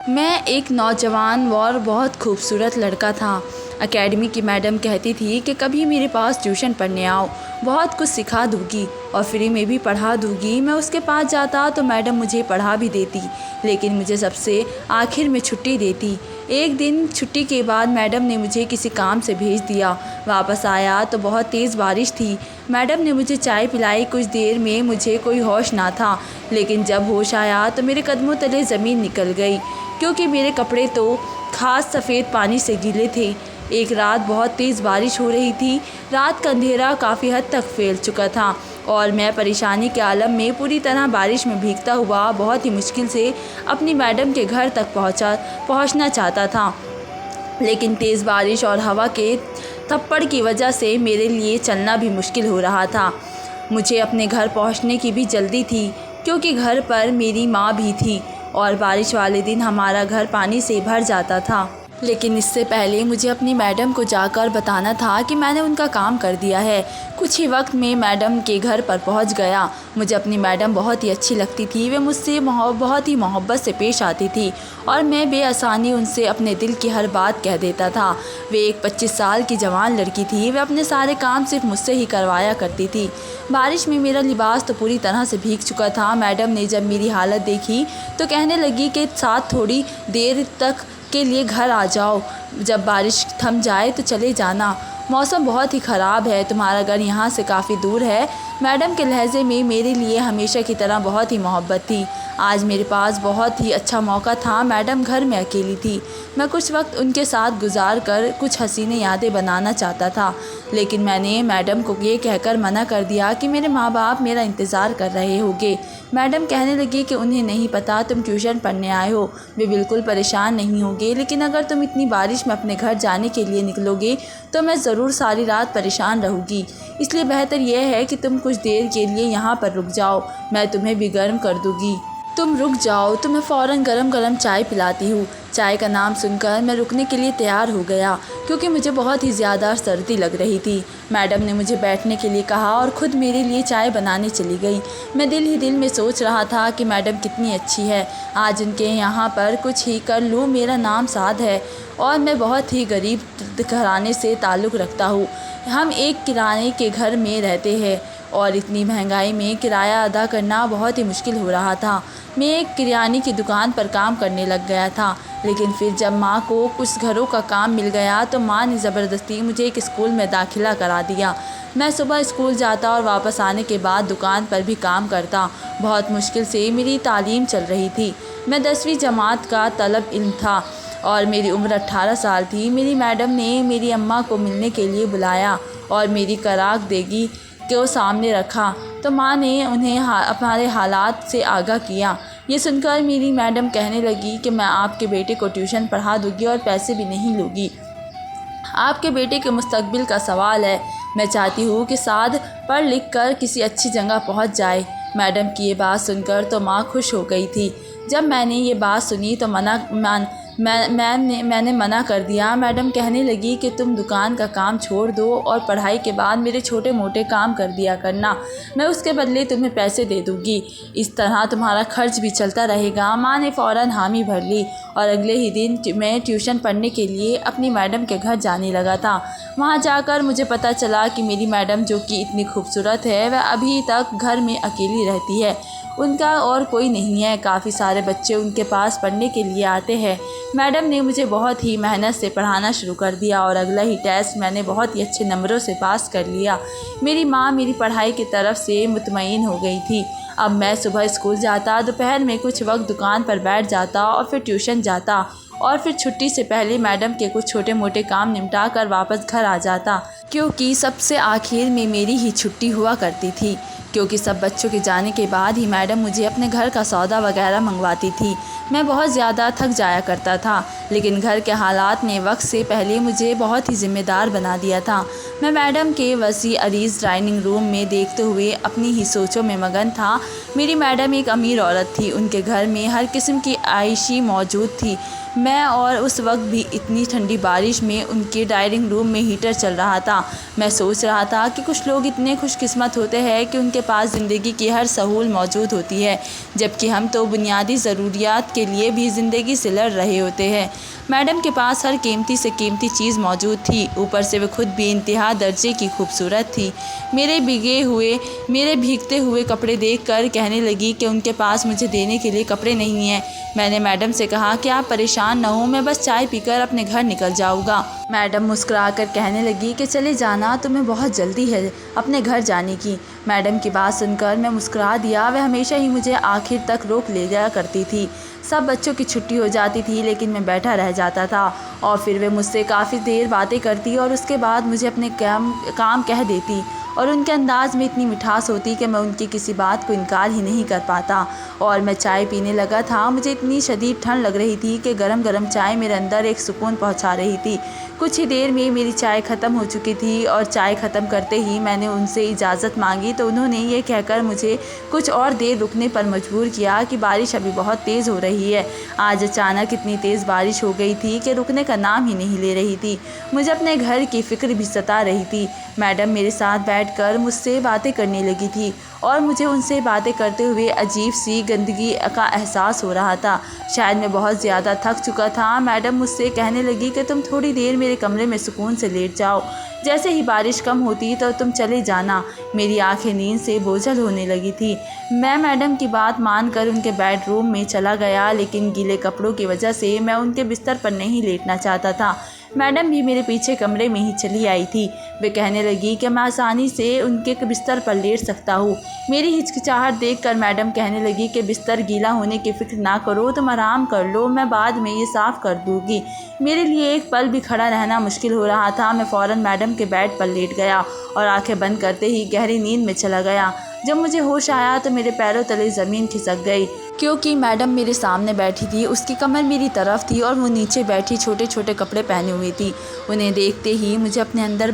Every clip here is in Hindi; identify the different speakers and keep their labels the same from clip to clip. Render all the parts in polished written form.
Speaker 1: मैं एक नौजवान और बहुत खूबसूरत लड़का था। एकेडमी की मैडम कहती थी कि कभी मेरे पास ट्यूशन पढ़ने आओ, बहुत कुछ सिखा दूँगी और फ्री में भी पढ़ा दूँगी। मैं उसके पास जाता तो मैडम मुझे पढ़ा भी देती, लेकिन मुझे सबसे आखिर में छुट्टी देती। एक दिन छुट्टी के बाद मैडम ने मुझे किसी काम से भेज दिया। वापस आया तो बहुत तेज़ बारिश थी। मैडम ने मुझे चाय पिलाई। कुछ देर में मुझे कोई होश ना था, लेकिन जब होश आया तो मेरे कदमों तले ज़मीन निकल गई, क्योंकि मेरे कपड़े तो खास सफ़ेद पानी से गीले थे। एक रात बहुत तेज़ बारिश हो रही थी। रात का अंधेरा काफ़ी हद तक फैल चुका था और मैं परेशानी के आलम में पूरी तरह बारिश में भीगता हुआ बहुत ही मुश्किल से अपनी मैडम के घर तक पहुंचना चाहता था। लेकिन तेज़ बारिश और हवा के थप्पड़ की वजह से मेरे लिए चलना भी मुश्किल हो रहा था। मुझे अपने घर पहुंचने की भी जल्दी थी, क्योंकि घर पर मेरी माँ भी थी और बारिश वाले दिन हमारा घर पानी से भर जाता था। लेकिन इससे पहले मुझे अपनी मैडम को जाकर बताना था कि मैंने उनका काम कर दिया है। कुछ ही वक्त में मैडम के घर पर पहुंच गया। मुझे अपनी मैडम बहुत ही अच्छी लगती थी। वे मुझसे बहुत ही मोहब्बत से पेश आती थी और मैं बेआसानी उनसे अपने दिल की हर बात कह देता था। वे एक 25 साल की जवान लड़की थी। वे अपने सारे काम सिर्फ मुझसे ही करवाया करती थी। बारिश में मेरा लिबास तो पूरी तरह से भीग चुका था। मैडम ने जब मेरी हालत देखी तो कहने लगी कि साथ थोड़ी देर तक के लिए घर आ जाओ, जब बारिश थम जाए तो चले जाना। मौसम बहुत ही ख़राब है, तुम्हारा घर यहाँ से काफ़ी दूर है। मैडम के लहजे में मेरे लिए हमेशा की तरह बहुत ही मोहब्बत थी। आज मेरे पास बहुत ही अच्छा मौका था। मैडम घर में अकेली थी। मैं कुछ वक्त उनके साथ गुजार कर कुछ हसीने यादें बनाना चाहता था, लेकिन मैंने मैडम को ये कहकर मना कर दिया कि मेरे माँ बाप मेरा इंतज़ार कर रहे होंगे। मैडम कहने लगी कि उन्हें नहीं पता तुम ट्यूशन पढ़ने आए हो, वे बिल्कुल परेशान नहीं होंगे, लेकिन अगर तुम इतनी बारिश में अपने घर जाने के लिए निकलोगे तो मैं ज़रूर सारी रात परेशान रहूँगी। इसलिए बेहतर यह है कि तुम कुछ देर के लिए यहाँ पर रुक जाओ, मैं तुम्हें भी गर्म कर दूँगी। तुम रुक जाओ, तुम्हें फ़ौरन गरम गरम चाय पिलाती हूँ। चाय का नाम सुनकर मैं रुकने के लिए तैयार हो गया, क्योंकि मुझे बहुत ही ज़्यादा सर्दी लग रही थी। मैडम ने मुझे बैठने के लिए कहा और ख़ुद मेरे लिए चाय बनाने चली गई। मैं दिल ही दिल में सोच रहा था कि मैडम कितनी अच्छी है। आज उनके यहाँ पर कुछ ही कर लूँ। मेरा नाम साद है और मैं बहुत ही गरीब घराने से ताल्लुक़ रखता हूँ। हम एक किराए के घर में रहते हैं और इतनी महंगाई में किराया अदा करना बहुत ही मुश्किल हो रहा था। मैं एक किराने की दुकान पर काम करने लग गया था, लेकिन फिर जब माँ को कुछ घरों का काम मिल गया तो माँ ने ज़बरदस्ती मुझे एक स्कूल में दाखिला करा दिया। मैं सुबह स्कूल जाता और वापस आने के बाद दुकान पर भी काम करता। बहुत मुश्किल से मेरी तालीम चल रही थी। मैं 10वीं जमात का तलब इल्म था और मेरी उम्र 18 साल थी। मेरी मैडम ने मेरी अम्मा को मिलने के लिए बुलाया और मेरी कराक देगी को सामने रखा तो माँ ने उन्हें हमारे हालात से आगाह किया। ये सुनकर मेरी मैडम कहने लगी कि मैं आपके बेटे को ट्यूशन पढ़ा दूँगी और पैसे भी नहीं लूँगी। आपके बेटे के मुस्तकबिल का सवाल है। मैं चाहती हूँ कि साद पढ़ लिख कर किसी अच्छी जगह पहुँच जाए। मैडम की ये बात सुनकर तो माँ खुश हो गई थी। जब मैंने ये बात सुनी तो मैंने मना कर दिया। मैडम कहने लगी कि तुम दुकान का काम छोड़ दो और पढ़ाई के बाद मेरे छोटे मोटे काम कर दिया करना, मैं उसके बदले तुम्हें पैसे दे दूँगी। इस तरह तुम्हारा खर्च भी चलता रहेगा। माँ ने फ़ौरन हामी भर ली और अगले ही दिन मैं ट्यूशन पढ़ने के लिए अपनी मैडम के घर जाने लगा था। वहाँ जाकर मुझे पता चला कि मेरी मैडम, जो कि इतनी खूबसूरत है, वह अभी तक घर में अकेली रहती है। उनका और कोई नहीं है। काफ़ी सारे बच्चे उनके पास पढ़ने के लिए आते हैं। मैडम ने मुझे बहुत ही मेहनत से पढ़ाना शुरू कर दिया और अगला ही टेस्ट मैंने बहुत ही अच्छे नंबरों से पास कर लिया। मेरी माँ मेरी पढ़ाई की तरफ से मुतमईन हो गई थी। अब मैं सुबह स्कूल जाता, दोपहर में कुछ वक्त दुकान पर बैठ जाता और फिर ट्यूशन जाता और फिर छुट्टी से पहले मैडम के कुछ छोटे मोटे काम निपटा कर वापस घर आ जाता, क्योंकि सबसे आखिर में मेरी ही छुट्टी हुआ करती थी। क्योंकि सब बच्चों के जाने के बाद ही मैडम मुझे अपने घर का सौदा वगैरह मंगवाती थी। मैं बहुत ज़्यादा थक जाया करता था, लेकिन घर के हालात ने वक्त से पहले मुझे बहुत ही ज़िम्मेदार बना दिया था। मैं मैडम के वसी अरीज़ डाइनिंग रूम में देखते हुए अपनी ही सोचों में मगन था। मेरी मैडम एक अमीर औरत थी। उनके घर में हर किस्म की आयशी मौजूद थी। मैं और उस वक्त भी इतनी ठंडी बारिश में उनके डाइनिंग रूम में हीटर चल रहा था। मैं सोच रहा था कि कुछ लोग इतने खुशकिस्मत होते हैं कि उनके के पास ज़िंदगी की हर सहूलत मौजूद होती है, जबकि हम तो बुनियादी ज़रूरियात के लिए भी ज़िंदगी से लड़ रहे होते हैं। मैडम के पास हर कीमती से कीमती चीज़ मौजूद थी, ऊपर से वे खुद भी इंतहा दर्जे की खूबसूरत थी। मेरे भीगते हुए कपड़े देखकर कहने लगी कि उनके पास मुझे देने के लिए कपड़े नहीं हैं। मैंने मैडम से कहा कि आप परेशान न हो, मैं बस चाय पीकर अपने घर निकल जाऊँगा। मैडम मुस्कुराकर कहने लगी कि चले जाना, तुम्हें बहुत जल्दी है अपने घर जाने की। मैडम की बात सुनकर मैं मुस्कुरा दिया। वह हमेशा ही मुझे आखिर तक रोक ले जाया करती थी। सब बच्चों की छुट्टी हो जाती थी, लेकिन मैं बैठा रह जाता था और फिर वे मुझसे काफ़ी देर बातें करती और उसके बाद मुझे अपने काम कह देती और उनके अंदाज़ में इतनी मिठास होती कि मैं उनकी किसी बात को इनकार ही नहीं कर पाता। और मैं चाय पीने लगा था। मुझे इतनी शदीद ठंड लग रही थी कि गरम गरम चाय मेरे अंदर एक सुकून पहुंचा रही थी। कुछ ही देर में मेरी चाय ख़त्म हो चुकी थी और चाय ख़त्म करते ही मैंने उनसे इजाज़त मांगी तो उन्होंने ये कहकर मुझे कुछ और देर रुकने पर मजबूर किया कि बारिश अभी बहुत तेज़ हो रही है। आज अचानक इतनी तेज़ बारिश हो गई थी कि रुकने का नाम ही नहीं ले रही थी। मुझे अपने घर की फ़िक्र भी सता रही थी। मैडम मेरे साथ बैठकर मुझसे बातें करने लगी थी और मुझे उनसे बातें करते हुए अजीब सी गंदगी का एहसास हो रहा था। शायद मैं बहुत ज़्यादा थक चुका था। मैडम मुझसे कहने लगी कि तुम थोड़ी देर मेरे कमरे में सुकून से लेट जाओ, जैसे ही बारिश कम होती तो तुम चले जाना। मेरी आंखें नींद से बोझल होने लगी थी। मैं मैडम की बात मानकर उनके बेडरूम में चला गया, लेकिन गीले कपड़ों की वजह से मैं उनके बिस्तर पर नहीं लेटना चाहता था। मैडम भी मेरे पीछे कमरे में ही चली आई थी। वे कहने लगी कि मैं आसानी से उनके बिस्तर पर लेट सकता हूँ। मेरी हिचकिचाहट देखकर मैडम कहने लगी कि बिस्तर गीला होने की फ़िक्र ना करो, तुम आराम कर लो, मैं बाद में ये साफ़ कर दूँगी। मेरे लिए एक पल भी खड़ा रहना मुश्किल हो रहा था। मैं फ़ौरन मैडम के बेड पर लेट गया और आंखें बंद करते ही गहरी नींद में चला गया। जब मुझे होश आया तो मेरे पैरों तले ज़मीन खिसक गई, क्योंकि मैडम मेरे सामने बैठी थी। उसकी कमर मेरी तरफ थी और वो नीचे बैठी छोटे छोटे कपड़े पहने हुई थी। उनको देखते ही मुझे अपने अंदर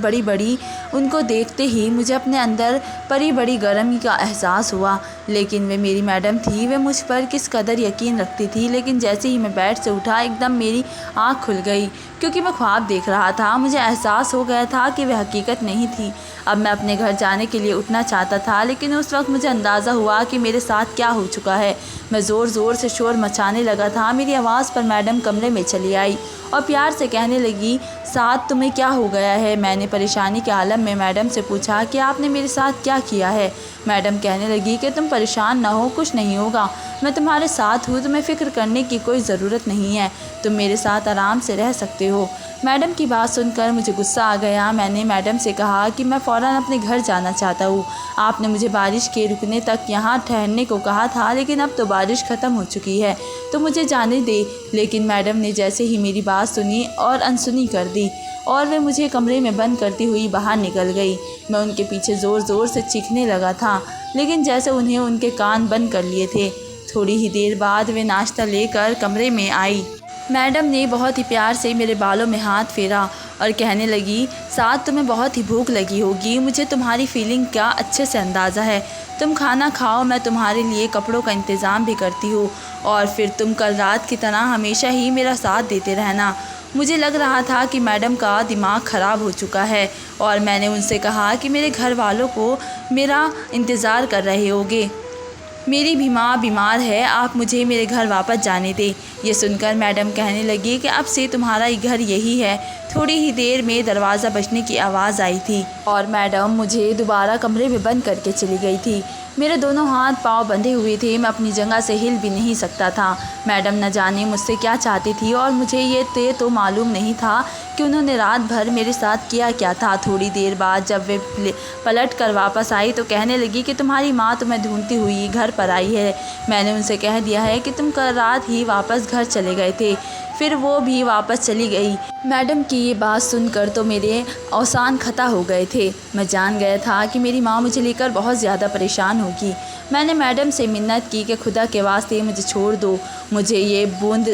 Speaker 1: बड़ी गर्मी का एहसास हुआ। लेकिन वे मेरी मैडम थी, वे मुझ पर किस कदर यकीन रखती थी। लेकिन जैसे ही मैं बेड से उठा, एकदम मेरी आँख खुल गई, क्योंकि मैं ख्वाब देख रहा था। मुझे एहसास हो गया था कि वह हकीकत नहीं थी। अब मैं अपने घर जाने के लिए उठना चाहता था, लेकिन उस वक्त मुझे अंदाज़ा हुआ कि मेरे साथ क्या हो चुका है। मैं ज़ोर ज़ोर से शोर मचाने लगा था। मेरी आवाज़ पर मैडम कमरे में चली आई और प्यार से कहने लगी, साथ तुम्हें क्या हो गया है? मैंने परेशानी के आलम में मैडम से पूछा कि आपने मेरे साथ क्या किया है? मैडम कहने लगी कि तुम परेशान ना हो, कुछ नहीं होगा, मैं तुम्हारे साथ हूँ, तुम्हें फ़िक्र करने की कोई ज़रूरत नहीं है, तुम मेरे साथ आराम से रह सकते हो। मैडम की बात सुनकर मुझे गुस्सा आ गया। मैंने मैडम से कहा कि मैं फ़ौरन अपने घर जाना चाहता हूँ। आपने मुझे बारिश के रुकने तक यहाँ ठहरने को कहा था, लेकिन अब तो बारिश ख़त्म हो चुकी है, तो मुझे जाने दे। लेकिन मैडम ने जैसे ही मेरी बात सुनी और अनसुनी कर दी और वे मुझे कमरे में बंद करती हुई बाहर निकल गई। मैं उनके पीछे ज़ोर ज़ोर से चीखने लगा था, लेकिन जैसे उन्हें उनके कान बंद कर लिए थे। थोड़ी ही देर बाद वे नाश्ता लेकर कमरे में आई। मैडम ने बहुत ही प्यार से मेरे बालों में हाथ फेरा और कहने लगी, साथ तुम्हें बहुत ही भूख लगी होगी, मुझे तुम्हारी फीलिंग का अच्छे से अंदाज़ा है। तुम खाना खाओ, मैं तुम्हारे लिए कपड़ों का इंतज़ाम भी करती हूँ और फिर तुम कल रात की तरह हमेशा ही मेरा साथ देते रहना। मुझे लग रहा था कि मैडम का दिमाग ख़राब हो चुका है और मैंने उनसे कहा कि मेरे घर वालों को मेरा इंतज़ार कर रहे होंगे। मेरी भी माँ बीमार है, आप मुझे मेरे घर वापस जाने दें। ये सुनकर मैडम कहने लगी कि अब से तुम्हारा घर यही है। थोड़ी ही देर में दरवाज़ा बजने की आवाज़ आई थी और मैडम मुझे दोबारा कमरे में बंद करके चली गई थी। मेरे दोनों हाथ पांव बंधे हुए थे, मैं अपनी जगह से हिल भी नहीं सकता था। मैडम न जाने मुझसे क्या चाहती थी और मुझे ये तो मालूम नहीं था कि उन्होंने रात भर मेरे साथ किया क्या था। थोड़ी देर बाद जब वे पलट कर वापस आई तो कहने लगी कि तुम्हारी माँ तुम्हें ढूंढती हुई घर पर आई है। मैंने उनसे कह दिया है कि तुम कल रात ही वापस घर चले गए थे, फिर वो भी वापस चली गई। मैडम की ये बात सुनकर तो मेरे औसान खता हो गए थे। मैं जान गया था कि मेरी माँ मुझे लेकर बहुत ज़्यादा परेशान होगी। मैंने मैडम से मिन्नत की कि खुदा के वास्ते मुझे छोड़ दो, मुझे ये बंद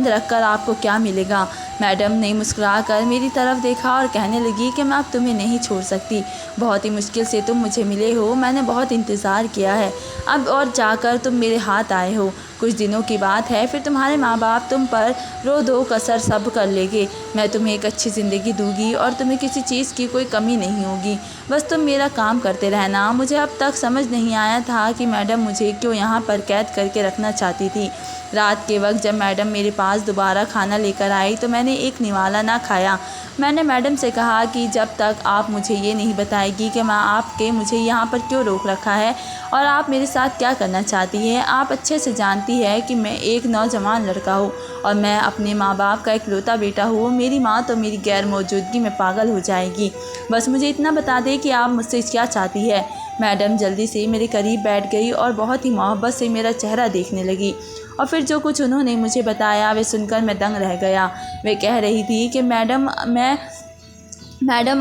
Speaker 1: रख कर आपको क्या मिलेगा। मैडम ने मुस्कुराकर मेरी तरफ देखा और कहने लगी कि मैं अब तुम्हें नहीं छोड़ सकती। बहुत ही मुश्किल से तुम मुझे मिले हो, मैंने बहुत इंतज़ार किया है, अब और जाकर तुम मेरे हाथ आए हो। कुछ दिनों की बात है, फिर तुम्हारे माँ बाप तुम पर रो दो कसर सब कर लेंगे। मैं तुम्हें एक अच्छी ज़िंदगी दूंगी और तुम्हें किसी चीज़ की कोई कमी नहीं होगी। बस तुम मेरा काम करते रहना। मुझे अब तक समझ नहीं आया था कि मैडम मुझे क्यों यहाँ पर कैद करके रखना चाहती थी। रात के वक्त जब मैडम मेरे पास दोबारा खाना लेकर आई तो मैंने एक निवाला ना खाया। मैंने मैडम से कहा कि जब तक आप मुझे ये नहीं बताएगी कि मैं आपके मुझे यहाँ पर क्यों रोक रखा है और आप मेरे साथ क्या करना चाहती है। आप अच्छे से जानती है कि मैं एक नौजवान लड़का हूँ और मैं अपने माँ बाप का इकलौता बेटा हूँ। मेरी माँ तो मेरी गैर मौजूदगी में पागल हो जाएगी। बस मुझे इतना बता दें कि आप मुझसे क्या चाहती है। मैडम जल्दी से मेरे करीब बैठ गई और बहुत ही मोहब्बत से मेरा चेहरा देखने लगी और फिर जो कुछ उन्होंने मुझे बताया वे सुनकर मैं दंग रह गया। वे कह रही थी कि मैडम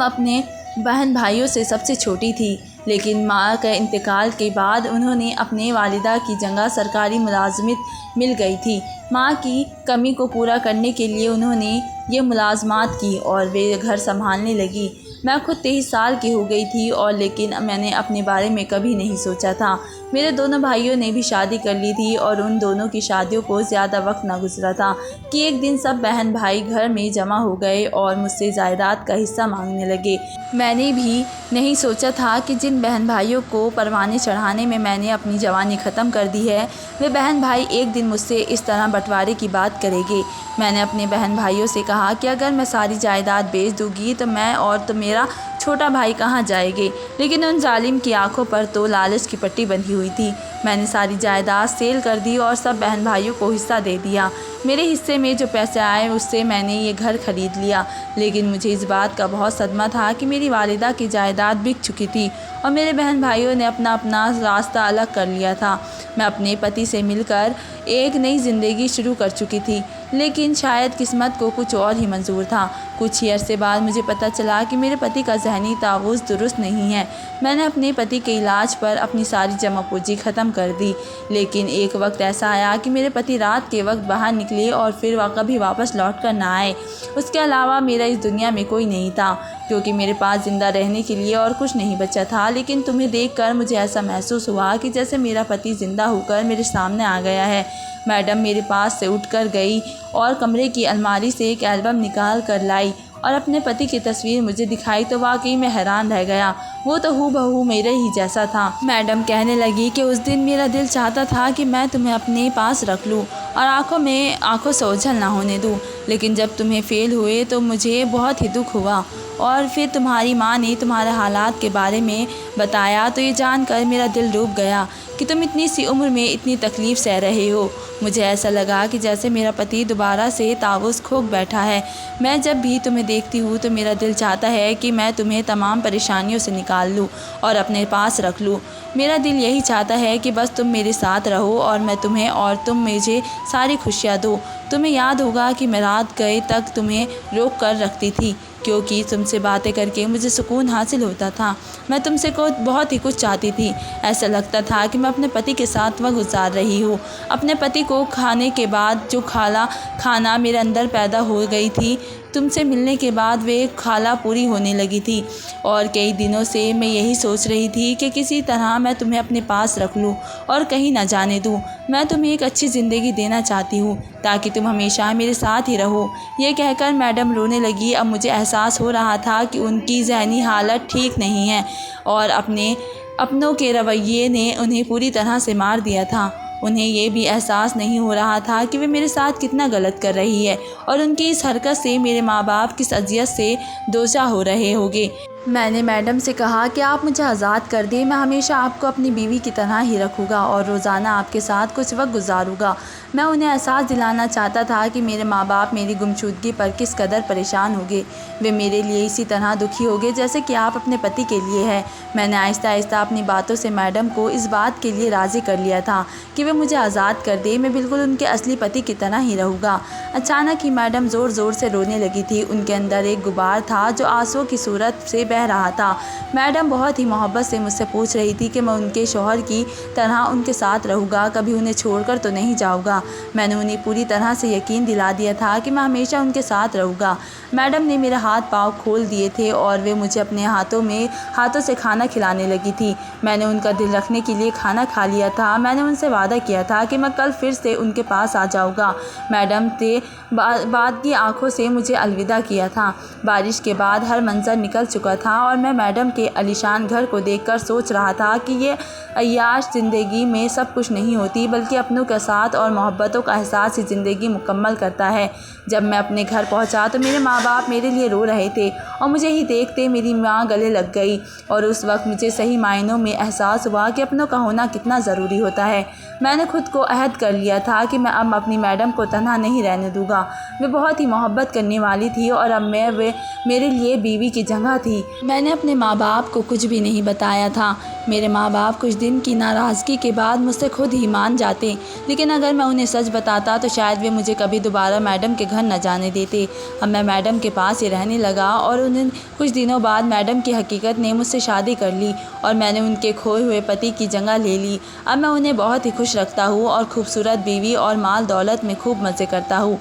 Speaker 1: अपने बहन भाइयों से सबसे छोटी थी, लेकिन माँ के इंतकाल के बाद उन्होंने अपने वालिदा की जगह सरकारी मुलाजमत मिल गई थी। माँ की कमी को पूरा करने के लिए उन्होंने ये मुलाजमत की और वे घर संभालने लगी। मैं खुद 23 साल की हो गई थी और लेकिन मैंने अपने बारे में कभी नहीं सोचा था। मेरे दोनों भाइयों ने भी शादी कर ली थी और उन दोनों की शादियों को ज़्यादा वक्त ना गुजरा था कि एक दिन सब बहन भाई घर में जमा हो गए और मुझसे जायदाद का हिस्सा मांगने लगे। मैंने भी नहीं सोचा था कि जिन बहन भाइयों को परवाने चढ़ाने में मैंने अपनी जवानी ख़त्म कर दी है, वे बहन भाई एक दिन मुझसे इस तरह बंटवारे की बात करेंगे। मैंने अपने बहन भाइयों से कहा कि अगर मैं सारी जायदाद बेच दूँगी तो मैं और तो मेरा छोटा भाई कहाँ जाएंगे, लेकिन उन जालिम की आंखों पर तो लालच की पट्टी बंधी हुई थी। मैंने सारी जायदाद सेल कर दी और सब बहन भाइयों को हिस्सा दे दिया। मेरे हिस्से में जो पैसे आए उससे मैंने ये घर खरीद लिया, लेकिन मुझे इस बात का बहुत सदमा था कि मेरी वालिदा की जायदाद बिक चुकी थी और मेरे बहन भाइयों ने अपना अपना रास्ता अलग कर लिया था। मैं अपने पति से मिलकर एक नई ज़िंदगी शुरू कर चुकी थी, लेकिन शायद किस्मत को कुछ और ही मंजूर था। कुछ ही अरसे बाद मुझे पता चला कि मेरे पति का जहनी तावुज़ दुरुस्त नहीं है। मैंने अपने पति के इलाज पर अपनी सारी जमा पूंजी ख़त्म कर दी, लेकिन एक वक्त ऐसा आया कि मेरे पति रात के वक्त बाहर निकले और फिर कभी वापस लौट कर ना आए। उसके अलावा मेरा इस दुनिया में कोई नहीं था, क्योंकि मेरे पास ज़िंदा रहने के लिए और कुछ नहीं बचा था। लेकिन तुम्हें देखकर मुझे ऐसा महसूस हुआ कि जैसे मेरा पति ज़िंदा होकर मेरे सामने आ गया है। मैडम मेरे पास से उठकर गई और कमरे की अलमारी से एक एल्बम निकाल कर लाई और अपने पति की तस्वीर मुझे दिखाई तो वाकई मैं हैरान रह गया। वो तो हूबहू मेरे ही जैसा था। मैडम कहने लगी कि उस दिन मेरा दिल चाहता था कि मैं तुम्हें अपने पास रख लूं और आंखों से ओझल ना होने दूं, लेकिन जब तुम्हें फेल हुए तो मुझे बहुत ही दुख हुआ और फिर तुम्हारी माँ ने तुम्हारे हालात के बारे में बताया तो ये जानकर मेरा दिल डूब गया कि तुम इतनी सी उम्र में इतनी तकलीफ़ सह रहे हो। मुझे ऐसा लगा कि जैसे मेरा पति दोबारा से ताउस खो बैठा है। मैं जब भी तुम्हें देखती हूँ तो मेरा दिल चाहता है कि मैं तुम्हें तमाम परेशानियों से निकाल लूँ और अपने पास रख लूँ। मेरा दिल यही चाहता है कि बस तुम मेरे साथ रहो और मैं तुम्हें और तुम मुझे सारी खुशियाँ दो। तुम्हें याद होगा कि मैं रात गए तक तुम्हें रोक कर रखती थी, क्योंकि तुमसे बातें करके मुझे सुकून हासिल होता था। मैं तुमसे बहुत ही कुछ चाहती थी। ऐसा लगता था कि मैं अपने पति के साथ वक्त गुजार रही हूँ। अपने पति को खाने के बाद जो खाना मेरे अंदर पैदा हो गई थी, तुमसे मिलने के बाद वे खाला पूरी होने लगी थी और कई दिनों से मैं यही सोच रही थी कि किसी तरह मैं तुम्हें अपने पास रख लूँ और कहीं ना जाने दूँ। मैं तुम्हें एक अच्छी ज़िंदगी देना चाहती हूँ ताकि तुम हमेशा मेरे साथ ही रहो। ये कहकर मैडम रोने लगी। अब मुझे एहसास हो रहा था कि उनकी ज़हनी हालत ठीक नहीं है और अपनों के रवैये ने उन्हें पूरी तरह से मार दिया था। उन्हें ये भी एहसास नहीं हो रहा था कि वे मेरे साथ कितना गलत कर रही है और उनकी इस हरकत से मेरे माँ बाप किस अजियत से दोचा हो रहे होंगे। मैंने मैडम से कहा कि आप मुझे आज़ाद कर दें, मैं हमेशा आपको अपनी बीवी की तरह ही रखूँगा और रोज़ाना आपके साथ कुछ वक्त गुजारूँगा। मैं उन्हें एहसास दिलाना चाहता था कि मेरे माँ बाप मेरी गुमशुदगी पर किस कदर परेशान होंगे। वे मेरे लिए इसी तरह दुखी होंगे जैसे कि आप अपने पति के लिए हैं। मैंने आहिस्ता आहिस्ता अपनी बातों से मैडम को इस बात के लिए राज़ी कर लिया था कि वे मुझे आज़ाद कर दे। मैं बिल्कुल उनके असली पति की तरह ही रहूँगा। अचानक ही मैडम ज़ोर ज़ोर से रोने लगी थी। उनके अंदर एक गुबार था जो आंसुओं की सूरत से बह रहा था। मैडम बहुत ही मोहब्बत से मुझसे पूछ रही थी कि मैं उनके शौहर की तरह उनके साथ रहूँगा, कभी उन्हें छोड़कर तो नहीं जाऊँगा। मैंने उन्हें पूरी तरह से यकीन दिला दिया था कि मैं हमेशा उनके साथ रहूँगा। मैडम ने मेरे हाथ पाँव खोल दिए थे और वे मुझे अपने हाथों से खाना खिलाने लगी थी। मैंने उनका दिल रखने के लिए खाना खा लिया था। मैंने उनसे वादा किया था कि मैं कल फिर से उनके पास आ जाऊँगा। मैडम ने बाद की आंखों से मुझे अलविदा किया था। बारिश के बाद हर मंजर निकल चुका था और मैं मैडम के आलीशान घर को देखकर सोच रहा था कि ये अय्याश ज़िंदगी में सब कुछ नहीं होती, बल्कि अपनों के साथ और मोहब्बतों का एहसास ही ज़िंदगी मुकम्मल करता है। जब मैं अपने घर पहुंचा तो मेरे माँ बाप मेरे लिए रो रहे थे और मुझे ही देखते मेरी माँ गले लग गई और उस वक्त मुझे सही मायनों में एहसास हुआ कि अपनों का होना कितना ज़रूरी होता है। मैंने खुद को अहद कर लिया था कि मैं अब अपनी मैडम को तन्हा नहीं रहने दूँगा। वे बहुत ही मोहब्बत करने वाली थी और अब वे मेरे लिए बीवी की जगह थी। मैंने अपने माँ बाप को कुछ भी नहीं बताया था। मेरे माँ बाप कुछ दिन की नाराज़गी के बाद मुझसे खुद ही मान जाते, लेकिन अगर मैं उन्हें सच बताता तो शायद वे मुझे कभी दोबारा मैडम के घर न जाने देते। अब मैं मैडम के पास ही रहने लगा और उन्हें कुछ दिनों बाद मैडम की हकीकत ने मुझसे शादी कर ली और मैंने उनके खोए हुए पति की जगह ले ली। अब मैं उन्हें बहुत ही खुश रखता हूँ और खूबसूरत बीवी और माल दौलत में खूब मज़े करता हूँ।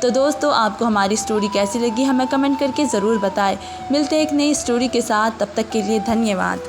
Speaker 1: तो दोस्तों, आपको हमारी स्टोरी कैसी लगी हमें कमेंट करके ज़रूर बताएं। मिलते हैं एक नई स्टोरी के साथ, तब तक के लिए धन्यवाद।